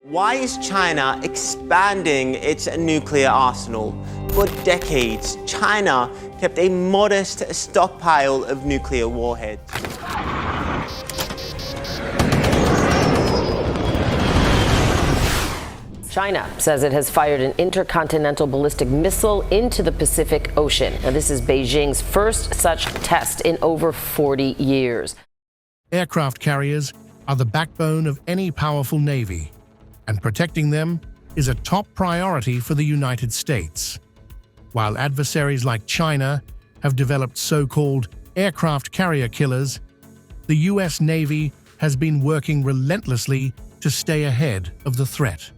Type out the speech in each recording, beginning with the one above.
Why is China expanding its nuclear arsenal? For decades, China kept a modest stockpile of nuclear warheads. China says it has fired an intercontinental ballistic missile into the Pacific Ocean. Now, this is Beijing's first such test in over 40 years. Aircraft carriers are the backbone of any powerful navy, and protecting them is a top priority for the United States. While adversaries like China have developed so-called aircraft carrier killers, the U.S. Navy has been working relentlessly to stay ahead of the threat.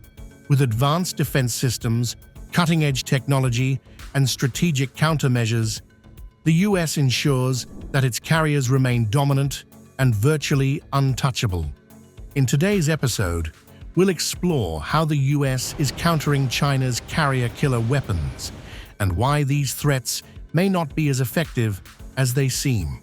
With advanced defense systems, cutting-edge technology, and strategic countermeasures, the U.S. ensures that its carriers remain dominant and virtually untouchable. In today's episode, we'll explore how the U.S. is countering China's carrier killer weapons and why these threats may not be as effective as they seem.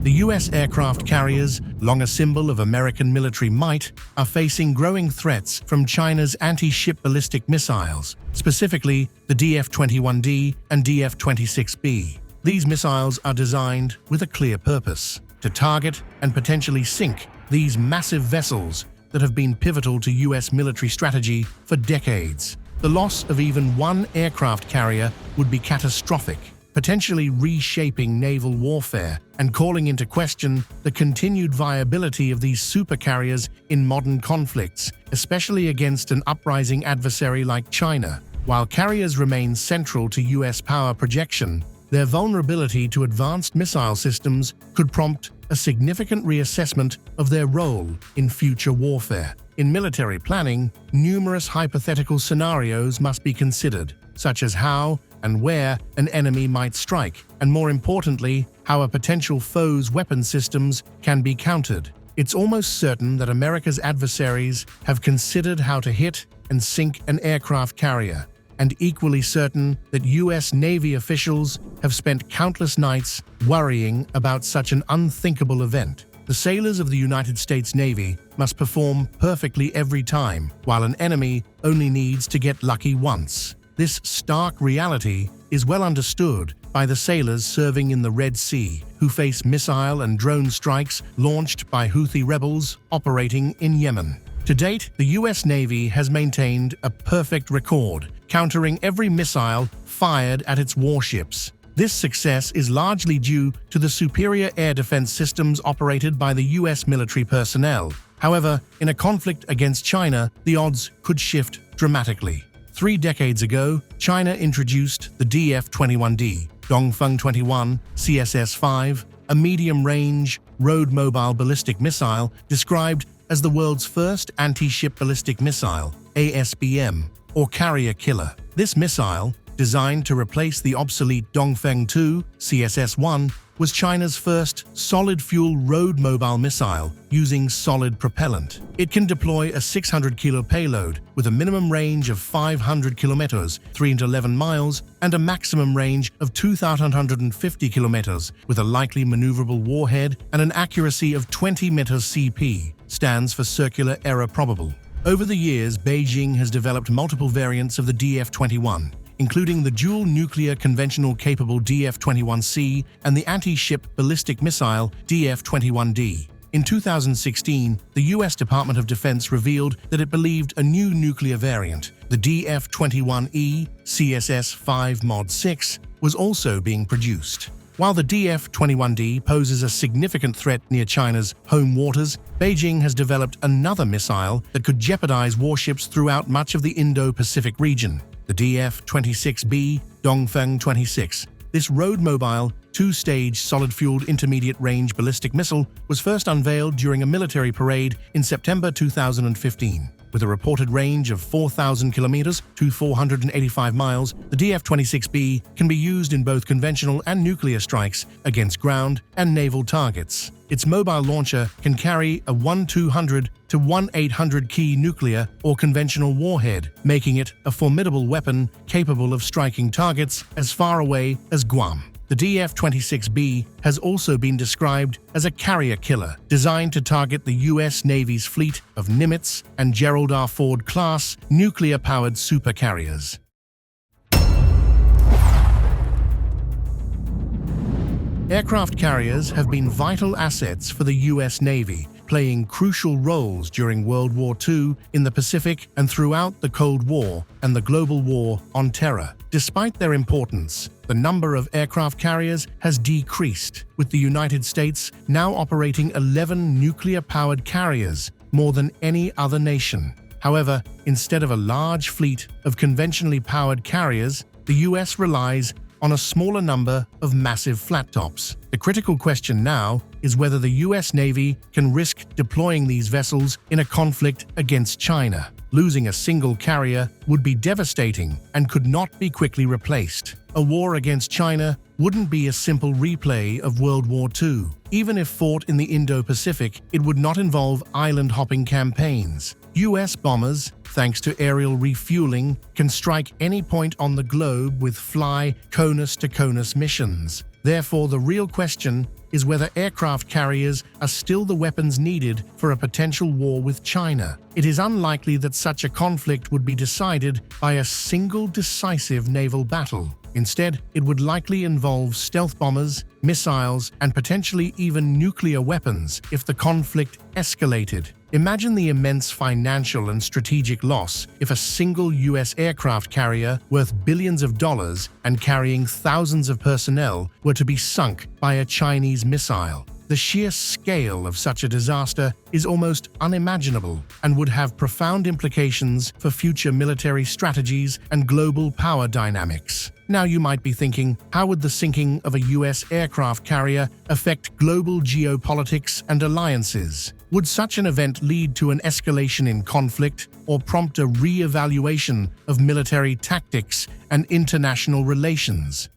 The U.S. aircraft carriers, long a symbol of American military might, are facing growing threats from China's anti-ship ballistic missiles, specifically the DF-21D and DF-26B. These missiles are designed with a clear purpose: to target and potentially sink these massive vessels that have been pivotal to U.S. military strategy for decades. The loss of even one aircraft carrier would be catastrophic, potentially reshaping naval warfare and calling into question the continued viability of these supercarriers in modern conflicts, especially against an uprising adversary like China. While carriers remain central to U.S. power projection, their vulnerability to advanced missile systems could prompt a significant reassessment of their role in future warfare. In military planning, numerous hypothetical scenarios must be considered, such as how and where an enemy might strike, and more importantly, how a potential foe's weapon systems can be countered. It's almost certain that America's adversaries have considered how to hit and sink an aircraft carrier, and equally certain that U.S. Navy officials have spent countless nights worrying about such an unthinkable event. The sailors of the United States Navy must perform perfectly every time, while an enemy only needs to get lucky once. This stark reality is well understood by the sailors serving in the Red Sea, who face missile and drone strikes launched by Houthi rebels operating in Yemen. To date, the U.S. Navy has maintained a perfect record, countering every missile fired at its warships. This success is largely due to the superior air defense systems operated by the U.S. military personnel. However, in a conflict against China, the odds could shift dramatically. 3 decades ago, China introduced the DF-21D, Dongfeng-21, CSS-5, a medium-range, road-mobile ballistic missile described as the world's first anti-ship ballistic missile, ASBM, or carrier killer. This missile, designed to replace the obsolete Dongfeng-2, CSS-1, was China's first solid-fuel road-mobile missile using solid propellant. It can deploy a 600-kilo payload with a minimum range of 500 kilometers, 311 miles, and a maximum range of 2,150 kilometers, with a likely maneuverable warhead and an accuracy of 20 meters CP, stands for circular error probable. Over the years, Beijing has developed multiple variants of the DF-21, including the dual nuclear conventional capable DF-21C and the anti-ship ballistic missile DF-21D. In 2016, the U.S. Department of Defense revealed that it believed a new nuclear variant, the DF-21E CSS-5 Mod 6, was also being produced. While the DF-21D poses a significant threat near China's home waters, Beijing has developed another missile that could jeopardize warships throughout much of the Indo-Pacific region, the DF-26B Dongfeng-26. This road-mobile, 2-stage solid-fueled intermediate-range ballistic missile was first unveiled during a military parade in September 2015. With a reported range of 4,000 kilometers to 485 miles, the DF-26B can be used in both conventional and nuclear strikes against ground and naval targets. Its mobile launcher can carry a 1-200 to 1-800 key nuclear or conventional warhead, making it a formidable weapon capable of striking targets as far away as Guam. The DF-26B has also been described as a carrier killer, designed to target the U.S. Navy's fleet of Nimitz and Gerald R. Ford-class nuclear-powered supercarriers. Aircraft carriers have been vital assets for the U.S. Navy, playing crucial roles during World War II in the Pacific and throughout the Cold War and the global war on terror. Despite their importance, the number of aircraft carriers has decreased, with the United States now operating 11 nuclear-powered carriers, more than any other nation. However, instead of a large fleet of conventionally powered carriers, the U.S. relies on a smaller number of massive flat tops. The critical question now is whether the U.S. Navy can risk deploying these vessels in a conflict against China. Losing a single carrier would be devastating and could not be quickly replaced. A war against China wouldn't be a simple replay of World War II. Even if fought in the Indo-Pacific, it would not involve island-hopping campaigns. U.S. bombers, thanks to aerial refueling, can strike any point on the globe with fly CONUS-to-CONUS missions. Therefore, the real question is whether aircraft carriers are still the weapons needed for a potential war with China. It is unlikely that such a conflict would be decided by a single decisive naval battle. Instead, it would likely involve stealth bombers, missiles, and potentially even nuclear weapons if the conflict escalated. Imagine the immense financial and strategic loss if a single U.S. aircraft carrier worth billions of dollars and carrying thousands of personnel were to be sunk by a Chinese missile. The sheer scale of such a disaster is almost unimaginable and would have profound implications for future military strategies and global power dynamics. Now you might be thinking, how would the sinking of a U.S. aircraft carrier affect global geopolitics and alliances? Would such an event lead to an escalation in conflict or prompt a re-evaluation of military tactics and international relations?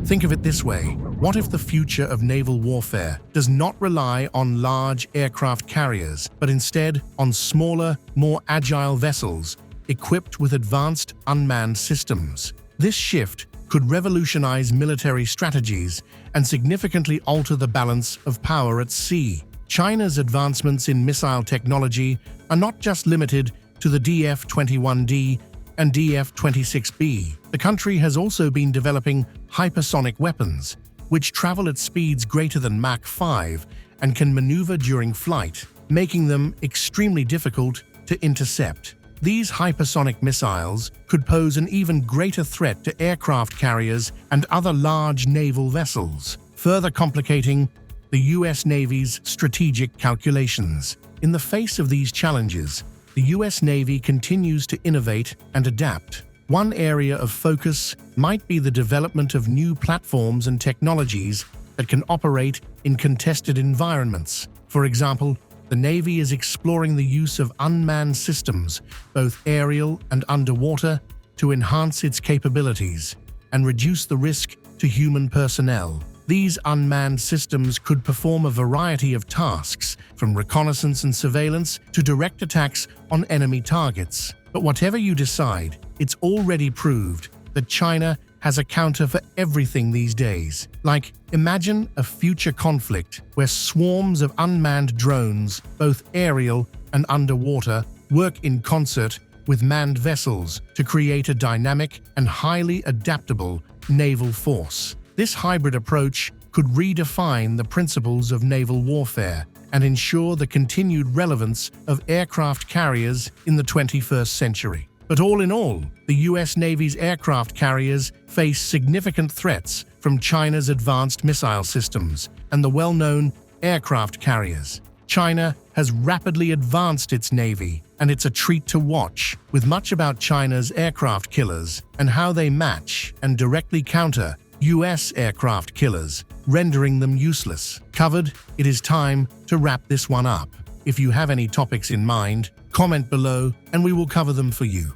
Think of it this way. What if the future of naval warfare does not rely on large aircraft carriers, but instead on smaller, more agile vessels equipped with advanced unmanned systems? This shift could revolutionize military strategies and significantly alter the balance of power at sea. China's advancements in missile technology are not just limited to the DF-21D and DF-26B. The country has also been developing hypersonic weapons, which travel at speeds greater than Mach 5 and can maneuver during flight, making them extremely difficult to intercept. These hypersonic missiles could pose an even greater threat to aircraft carriers and other large naval vessels, further complicating the U.S. Navy's strategic calculations. In the face of these challenges, the U.S. Navy continues to innovate and adapt. One area of focus might be the development of new platforms and technologies that can operate in contested environments. For example, the Navy is exploring the use of unmanned systems, both aerial and underwater, to enhance its capabilities and reduce the risk to human personnel. These unmanned systems could perform a variety of tasks, from reconnaissance and surveillance to direct attacks on enemy targets. But whatever you decide, it's already proved that China has a counter for everything these days. Like, imagine a future conflict where swarms of unmanned drones, both aerial and underwater, work in concert with manned vessels to create a dynamic and highly adaptable naval force. This hybrid approach could redefine the principles of naval warfare and ensure the continued relevance of aircraft carriers in the 21st century. But all in all, the U.S. Navy's aircraft carriers face significant threats from China's advanced missile systems and the well-known aircraft carriers. China has rapidly advanced its navy, and it's a treat to watch, with much about China's aircraft killers and how they match and directly counter U.S. aircraft killers, rendering them useless. Covered, it is time to wrap this one up. If you have any topics in mind, comment below and we will cover them for you.